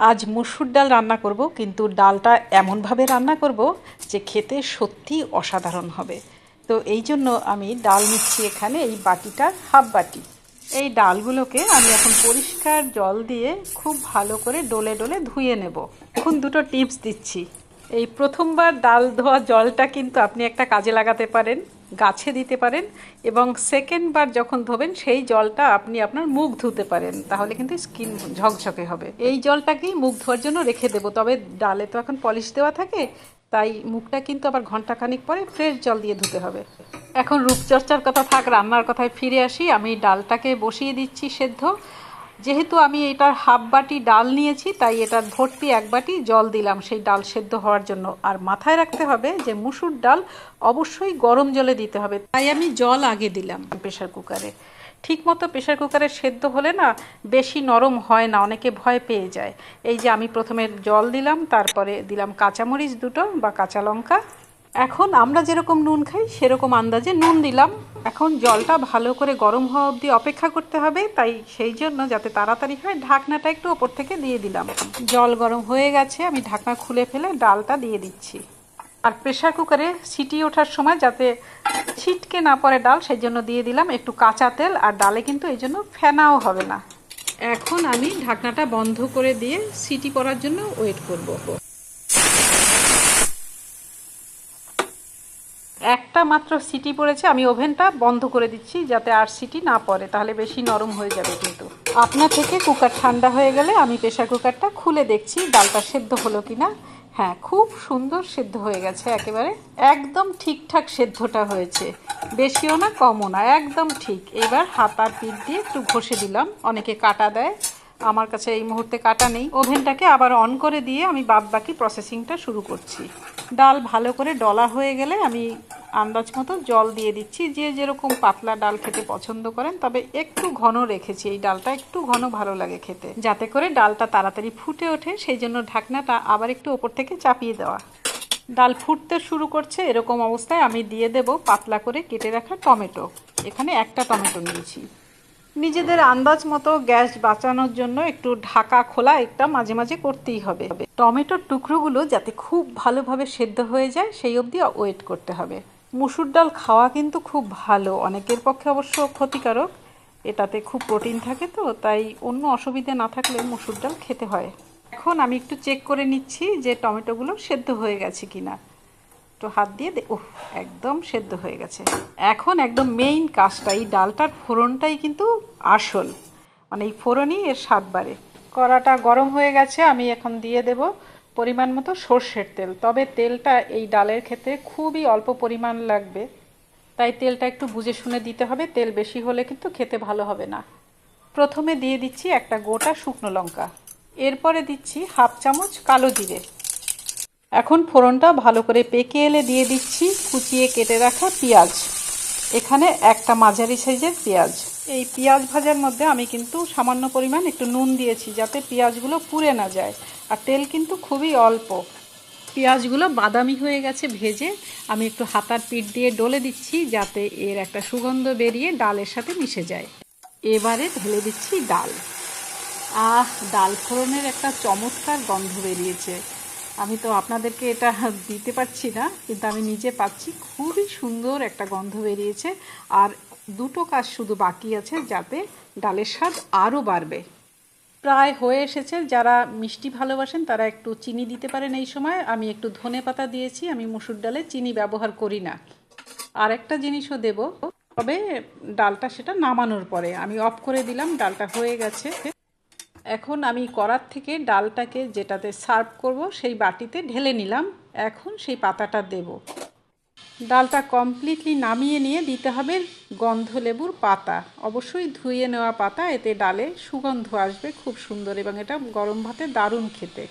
আজ মসুর ডাল রান্না করব, কিন্তু ডালটা এমনভাবে রান্না করব যে খেতে সত্যি অসাধারণ হবে। তো এই জন্য আমি ডাল নিচ্ছি এখানে এই বাটিটার হাফ বাটি। এই ডালগুলোকে আমি এখন পরিষ্কার জল দিয়ে খুব ভালো করে ডলে ডলে ধুয়ে নেব। এখন দুটো টিপস দিচ্ছি। এই প্রথমবার ডাল ধোয়া জলটা কিন্তু আপনি একটা কাজে লাগাতে পারেন, গাছে দিতে পারেন, এবং সেকেন্ড বার যখন ধোবেন সেই জলটা আপনি আপনার মুখ ধুতে পারেন, তাহলে কিন্তু স্কিন ঝকঝকে হবে। এই জলটাকেই মুখ ধোয়ার জন্য রেখে দেবো, তবে ডালে তো এখন পলিশ দেওয়া থাকে, তাই মুখটা কিন্তু আবার ঘন্টাখানিক পরে ফ্রেশ জল দিয়ে ধুতে হবে। এখন রূপচর্চার কথা থাক, রান্নার কথায় ফিরে আসি। আমি ডালটাকে বসিয়ে দিচ্ছি সেদ্ধ। যেহেতু আমি এটার হাফ বাটি ডাল নিয়েছি, তাই এটার ভর্তি এক বাটি জল দিলাম সেই ডাল সেদ্ধ হওয়ার জন্য। আর মাথায় রাখতে হবে যে মুসুর ডাল অবশ্যই গরম জলে দিতে হবে, তাই আমি জল আগে দিলাম প্রেশার কুকারে। ঠিক মতো প্রেশার কুকারে সেদ্ধ হলে না বেশি নরম হয় না, অনেকে ভয় পেয়ে যায়। এই যে আমি প্রথমে জল দিলাম, তারপরে দিলাম কাঁচামরিচ দুটো বা কাঁচা লঙ্কা। এখন আমরা যেরকম নুন খাই সেরকম আন্দাজে নুন দিলাম। এখন জলটা ভালো করে গরম হওয়া অবধি অপেক্ষা করতে হবে, তাই সেই জন্য যাতে তাড়াতাড়ি হয় ঢাকনাটা একটু ওপর থেকে দিয়ে দিলাম। জল গরম হয়ে গেছে, আমি ঢাকনা খুলে ফেলে ডালটা দিয়ে দিচ্ছি। আর প্রেশার কুকারে সিটি ওঠার সময় যাতে ছিটকে না পড়ে ডাল, সেই জন্য দিয়ে দিলাম একটু কাঁচা তেল। আর ডালে কিন্তু এই জন্য ফেনাও হবে না। এখন আমি ঢাকনাটা বন্ধ করে দিয়ে সিটি পড়ার জন্য ওয়েট করব। একটা মাত্র সিটি পড়েছে, আমি ওভেনটা বন্ধ করে দিচ্ছি যাতে আর সিটি না পড়ে, তাহলে বেশি নরম হয়ে যাবে। কিন্তু আপনা থেকে কুকার ঠান্ডা হয়ে গেলে আমি প্রেশার কুকারটা খুলে দেখছি ডালটা সেদ্ধ হলো কিনা। হ্যাঁ, খুব সুন্দর সেদ্ধ হয়ে গেছে, একেবারে একদম ঠিকঠাক সেদ্ধটা হয়েছে, বেশিও না কমও না, একদম ঠিক। এবার হাতার পিঠ দিয়ে একটু ঘষে দিলাম, অনেকে কাটা দেয়, আমার কাছে এই মুহূর্তে কাটা নেই। ওভেনটাকে আবার অন করে দিয়ে আমি বাদ বাকি প্রসেসিংটা শুরু করছি। ডাল ভালো করে ডলা হয়ে গেলে আমি আন্দাজ মতো জল দিয়ে দিচ্ছি। যে যেরকম পাতলা ডাল খেতে পছন্দ করেন, তবে একটু ঘন রেখেছি, এই ডালটা একটু ঘন ভালো লাগে খেতে, যাতে করে ডালটা তাড়াতাড়ি ফুটে ওঠে, সেই জন্য ঢাকনাটা আবার একটু ওপর থেকে চাপিয়ে দেওয়া। ডাল ফুটতে শুরু করছে, এরকম অবস্থায় আমি দিয়ে দেব পাতলা করে কেটে রাখা টমেটো। এখানে একটা টমেটো নিয়েছি। নিজেদের আন্দাজ মতো গ্যাস বাঁচানোর জন্য একটু ঢাকা খোলা একটা মাঝে মাঝে করতেই হবে। টমেটোর টুকরোগুলো যাতে খুব ভালোভাবে সেদ্ধ হয়ে যায় সেই অবধি ওয়েট করতে হবে। মুসুর ডাল খাওয়া কিন্তু খুব ভালো, অনেকের পক্ষে অবশ্য ক্ষতিকারক, এটাতে খুব প্রোটিন থাকে, তো তাই অন্য অসুবিধা না থাকলে মুসুর ডাল খেতে হয়। এখন আমি একটু চেক করে নিচ্ছি যে টমেটোগুলো সেদ্ধ হয়ে গেছে কিনা। তো হাত দিয়ে একদম সেদ্ধ হয়ে গেছে। এখন একদম মেইন কাজটা, এই ডালটার ফোড়নটাই কিন্তু আসল, মানে এই ফোড়নই এর স্বাদ বাড়ে। কড়াটা গরম হয়ে গেছে, আমি এখন দিয়ে দেব পরিমাণ মতো সর্ষের তেল। তবে তেলটা এই ডালের ক্ষেত্রে খুবই অল্প পরিমাণ লাগবে, তাই তেলটা একটু বুঝে শুনে দিতে হবে, তেল বেশি হলে কিন্তু খেতে ভালো হবে না। প্রথমে দিয়ে দিচ্ছি একটা গোটা শুকনো লঙ্কা, এরপরে দিচ্ছি হাফ চামচ কালো জিরে। এখন ফোড়নটা ভালো করে পেকে এলে দিয়ে দিচ্ছি কুচিয়ে কেটে রাখা পেঁয়াজ। এখানে একটা মাঝারি সাইজের পেঁয়াজ। এই পেঁয়াজ ভাজার মধ্যে আমি কিন্তু সামান্য পরিমাণ একটু নুন দিয়েছি, যাতে পেঁয়াজগুলো পুড়ে না যায়। আর তেল কিন্তু খুবই অল্প। পেঁয়াজগুলো বাদামি হয়ে গেছে ভেজে, আমি একটু হাতার পিঠ দিয়ে ডলে দিচ্ছি যাতে এর একটা সুগন্ধ বেরিয়ে ডালের সাথে মিশে যায়। এবারে ঢেলে দিচ্ছি ডাল। ডাল ফোড়নের একটা চমৎকার গন্ধ বেরিয়েছে। আমি তো আপনাদেরকে এটা দিতে পারছি না, কিন্তু আমি নিজে পাচ্ছি, খুবই সুন্দর একটা গন্ধ বেরিয়েছে। আর দুটো কাজ শুধু বাকি আছে, যাতে ডালের স্বাদ আরও বাড়বে। প্রায় হয়ে এসেছে। যারা মিষ্টি ভালোবাসেন তারা একটু চিনি দিতে পারেন এই সময়। আমি একটু ধনেপাতা দিয়েছি, আমি মসুর ডালে চিনি ব্যবহার করি না। আর একটা জিনিসও দেব, তবে ডালটা সেটা নামানোর পরে। আমি অফ করে দিলাম, ডালটা হয়ে গেছে। এখন আমি কড়ার থেকে ডালটাকে যেটাতে সার্ভ করব সেই বাটিতে ঢেলে নিলাম। এখন সেই পাতাটা দেব। ডালটা কমপ্লিটলি নামিয়ে নিয়ে দিতে হবে গন্ধলেবুর পাতা, অবশ্যই ধুয়ে নেওয়া পাতা, এতে ডালে সুগন্ধ আসবে খুব সুন্দর, এবং এটা গরম ভাতে দারুণ খেতে।